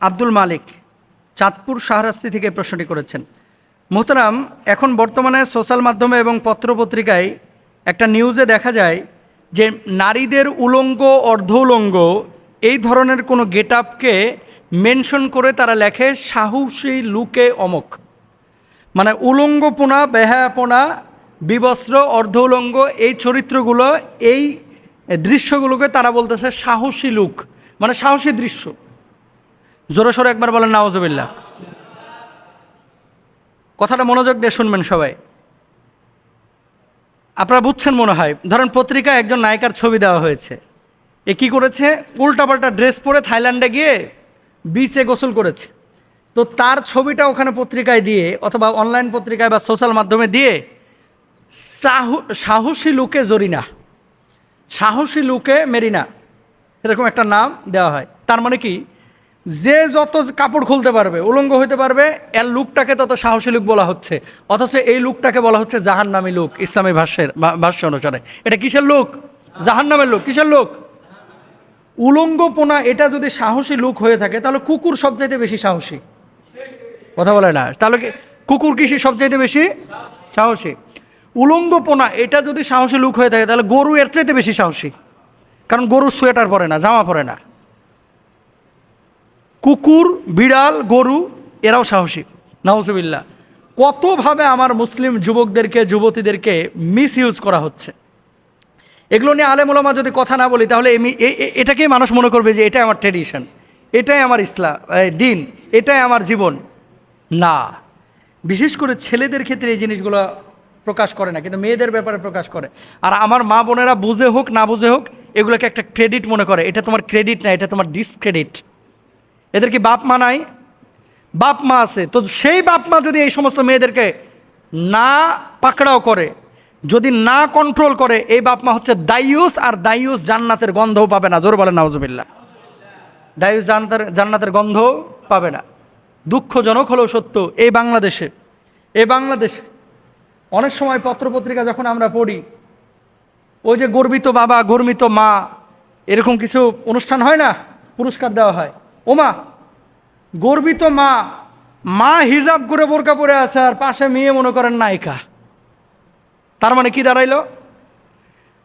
আব্দুল মালিক চাঁদপুর শাহরাস্তি থেকে প্রশ্নটি করেছেন। মোহতারাম, এখন বর্তমানে সোশ্যাল মাধ্যমে এবং পত্রপত্রিকায় একটা নিউজে দেখা যায় যে নারীদের উলঙ্গ অর্ধ উলঙ্গ এই ধরনের কোনো গেট আপকে মেনশন করে তারা লেখে সাহসী লুকে অমক। মানে উলঙ্গপোনা, বেহায়াপনা, বিবস্ত্র, অর্ধ উলঙ্গ এই চরিত্রগুলো, এই দৃশ্যগুলোকে তারা বলতেছে সাহসী লুক, মানে সাহসী দৃশ্য। জোরে সোরে একবার বলেন নাউজুবিল্লাহ। কথাটা মনোযোগ দিয়ে শুনবেন সবাই, আপনারা বুঝছেন মনে হয়। ধরেন পত্রিকায় একজন নায়িকার ছবি দেওয়া হয়েছে, এ কী করেছে, উল্টাপাল্টা ড্রেস পরে থাইল্যান্ডে গিয়ে বিচে গোসল করেছে। তো তার ছবিটা ওখানে পত্রিকায় দিয়ে অথবা অনলাইন পত্রিকায় বা সোশ্যাল মাধ্যমে দিয়ে সাহসী লুকে জরিনা, সাহসী লুকে মেরিনা, এরকম একটা নাম দেওয়া হয়। তার মানে কি, যে যত কাপড় খুলতে পারবে, উলঙ্গ হইতে পারবে, এর লুকটাকে তত সাহসী লুক বলা হচ্ছে। অথচ এই লুকটাকে বলা হচ্ছে জাহান্নামী লুক ইসলামী ভাষ্য অনুসারে। এটা কিসের লুক? জাহান্নামের লুক। কিসের লুক? উলঙ্গপোনা। এটা যদি সাহসী লুক হয়ে থাকে তাহলে কুকুর সবচাইতে বেশি সাহসী। কথা বলে না? তাহলে কুকুর কি সবচাইতে বেশি সাহসী? উলঙ্গপোনা এটা যদি সাহসী লুক হয়ে থাকে তাহলে গরু এর চাইতে বেশি সাহসী, কারণ গরু সোয়েটার পরে না, জামা পরে না। কুকুর, বিড়াল, গরু এরাও সাহসী। নাউজুবিল্লাহ। কতভাবে আমার মুসলিম যুবকদেরকে, যুবতীদেরকে মিস ইউজ করা হচ্ছে। এগুলো নিয়ে আলেম ওলামা যদি কথা না বলি তাহলে এটাকেই মানুষ মনে করবে যে এটাই আমার ট্র্যাডিশন, এটাই আমার ইসলাম দিন, এটাই আমার জীবন। না, বিশেষ করে ছেলেদের ক্ষেত্রে এই জিনিসগুলো প্রকাশ করে না, কিন্তু মেয়েদের ব্যাপারে প্রকাশ করে। আর আমার মা বোনেরা বুঝে হোক না বুঝে হোক এগুলোকে একটা ক্রেডিট মনে করে। এটা তোমার ক্রেডিট না, এটা তোমার ডিসক্রেডিট। এদের কি বাপ মা নাই? বাপ মা আছে। তো সেই বাপ মা যদি এই সমস্ত মেয়েদেরকে না পাকড়াও করে, যদি না কন্ট্রোল করে, এই বাপ মা হচ্ছে দাইয়ুস। আর দাইয়ুস জান্নাতের গন্ধও পাবে না। জোর বলেন নাউজুবিল্লাহ। দাইয়ুস জান্নাতের গন্ধও পাবে না। দুঃখজনক হলেও সত্য, এই বাংলাদেশে অনেক সময় পত্রপত্রিকা যখন আমরা পড়ি, ওই যে গর্বিত বাবা, গর্বিত মা, এরকম কিছু অনুষ্ঠান হয় না, পুরস্কার দেওয়া হয়। ওমা, গর্বিত মা, মা হিজাব করে বোরকা পরে আছে আর পাশে মেয়ে মনে করেন নায়িকা। তার মানে কি দাঁড়াইলো?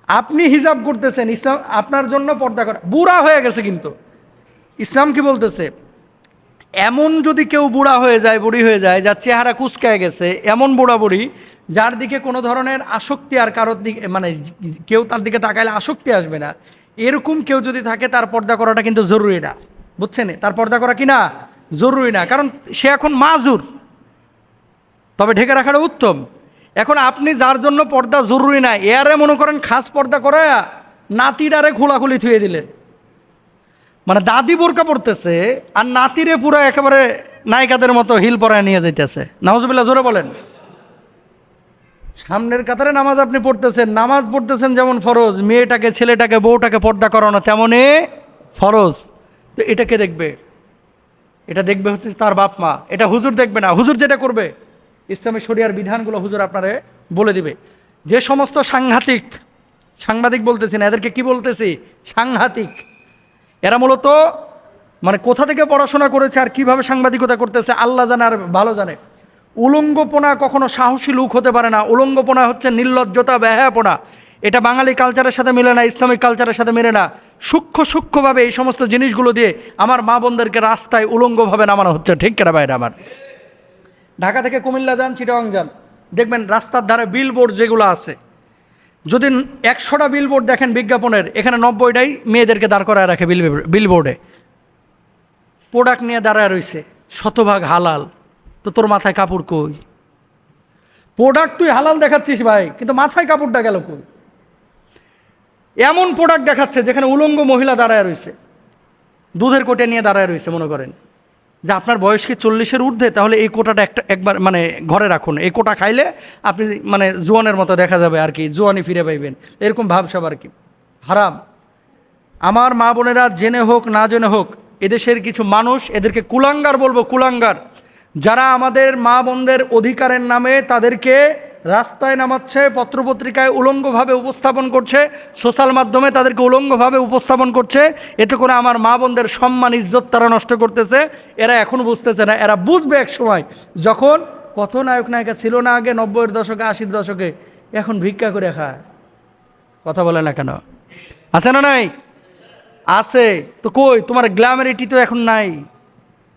আপনি হিজাব করতেছেন, ইসলাম আপনার জন্য পর্দা করা বুড়া হয়ে গেছে। কিন্তু ইসলাম কি বলতেছে? এমন যদি কেউ বুড়া হয়ে যায়, বুড়ি হয়ে যায়, যার চেহারা কুচকায় গেছে, এমন বুড়া বুড়ি যার দিকে কোনো ধরনের আসক্তি আর কারোর দিকে, মানে কেউ তার দিকে তাকাইলে আসক্তি আসবে না, এরকম কেউ যদি থাকে তার পর্দা করাটা কিন্তু জরুরি না। বুঝছেন? তার পর্দা করা কি না? জরুরি না, কারণ সে এখন মাজুর, তবে ঢেকে রাখাটা উত্তম। এখন আপনি যার জন্য পর্দা জরুরি না, এয়ারে মনে করেন খাস পর্দা করে নাতিটারে খোলাখুলি থুয়ে দিলেন। মানে দাদি বোরকা পড়তেছে আর নাতিরে পুরো একেবারে নায়িকাদের মতো হিল পরায় নিয়ে যাইতেছে। নাউজুবিল্লাহ, জোরে বলেন। সামনের কাতারে নামাজ আপনি পড়তেছেন, নামাজ পড়তেছেন যেমন ফরজ, মেয়েটাকে, ছেলেটাকে, বউটাকে পর্দা করানো তেমনই ফরজ। তো এটাকে দেখবে, এটা দেখবে হচ্ছে তার বাপ মা। এটা হুজুর দেখবে না। হুজুর যেটা করবে, ইসলামী শরিয়ার বিধানগুলো হুজুর আপনারে বলে দিবে। যে সমস্ত সাংবাদিক বলতেছি না, এদেরকে কি বলতেছি? সাংঘাতিক। এরা মূলত মানে কোথা থেকে পড়াশোনা করেছে আর কিভাবে সাংবাদিকতা করতেছে আল্লাহ জানে আর ভালো জানে। উলঙ্গপোনা কখনো সাহসী লুক হতে পারে না। উলঙ্গপোনা হচ্ছে নির্লজ্জতা, বেহায়াপনা। এটা বাঙালি কালচারের সাথে মিলে না, ইসলামিক কালচারের সাথে মেলে না। সূক্ষ্মভাবে এই সমস্ত জিনিসগুলো দিয়ে আমার মা বোনদেরকে রাস্তায় উলঙ্গভাবে নামানো হচ্ছে। ঠিক কেনা বাইরে আমার ঢাকা থেকে কুমিল্লা যান, চিটাগাং যান, দেখবেন রাস্তার ধারে বিলবোর্ড যেগুলো আছে, যদি 100টা বিলবোর্ড দেখেন বিজ্ঞাপনের, এখানে 90টাই মেয়েদেরকে দাঁড় করায় রাখে বিলবোর্ডে। প্রোডাক্ট নিয়ে দাঁড়ায় রয়েছে, শতভাগ হালাল। তো তোর মাথায় কাপড় কই? প্রোডাক্ট তুই হালাল দেখাচ্ছিস ভাই, কিন্তু মাথায় কাপড়টা গেল কই? এমন প্রোডাক্ট দেখাচ্ছে যেখানে উলঙ্গ মহিলা দাঁড়ায় রয়েছে, দুধের কোটে নিয়ে দাঁড়ায় রয়েছে। মনে করেন যে আপনার বয়স কি 40-এর ঊর্ধ্বে, তাহলে এই কোটাটা একবার মানে ঘরে রাখুন। এই কোটা খাইলে আপনি মানে জোয়ানের মতো দেখা যাবে আর কি, জোয়ানি ফিরে পাইবেন, এরকম ভাবসাব আর কি। হারাম। আমার মা বোনেরা জেনে হোক না জেনে হোক, এদেশের কিছু মানুষ, এদেরকে কুলাঙ্গার বলবো, কুলাঙ্গার, যারা আমাদের মা বোনদের অধিকারের নামে তাদেরকে রাস্তায় নামাচ্ছে, পত্রপত্রিকায় উলঙ্গভাবে উপস্থাপন করছে, সোশ্যাল মাধ্যমে তাদেরকে উলঙ্গভাবে উপস্থাপন করছে। এতে করে আমার মা বোনদের সম্মান ইজ্জত তারা নষ্ট করতেছে। এরা এখন বুঝতেছে না, এরা বুঝবে এক সময়, যখন কত নায়ক নায়িকা ছিল না আগে 90-এর দশকে 80-এর দশকে, এখন ভিক্ষা করে খায়। কথা বলে না কেন? আছে না নাই? আছে তো। কই তোমার গ্ল্যামারিটি তো এখন নাই।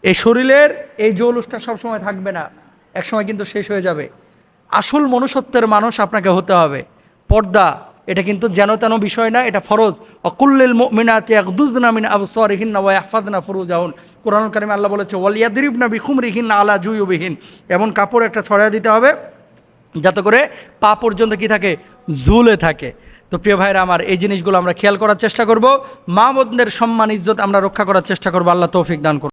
এই শরীরের এই জৌলুসটা সবসময় থাকবে না, একসময় কিন্তু শেষ হয়ে যাবে। আসল মনুষ্যত্বের মানুষ আপনাকে হতে হবে। পর্দা এটা কিন্তু যেন তেন বিষয় না, এটা ফরজ। অকুল্লিল মুমিনাতি ইয়াগদুযনা মিন আবসারিহিন্না ওয়া ইয়াহফাযনা ফুরুজাহুন। কোরআনুল কারীমে আল্লাহ বলেছে ওয়ালিয়াদরিবনা বিখুমরিহিন্না আলা জুয়ুবিহিন। এমন কাপড় একটা ছড়ায় দিতে হবে যাতে করে পা পর্যন্ত কি থাকে, ঝুলে থাকে। তো প্রিয় ভাইরা আমার, এই জিনিসগুলো আমরা খেয়াল করার চেষ্টা করব। মা বোনদের সম্মান ইজ্জত আমরা রক্ষা করার চেষ্টা করব। আল্লাহ তৌফিক দান করুন।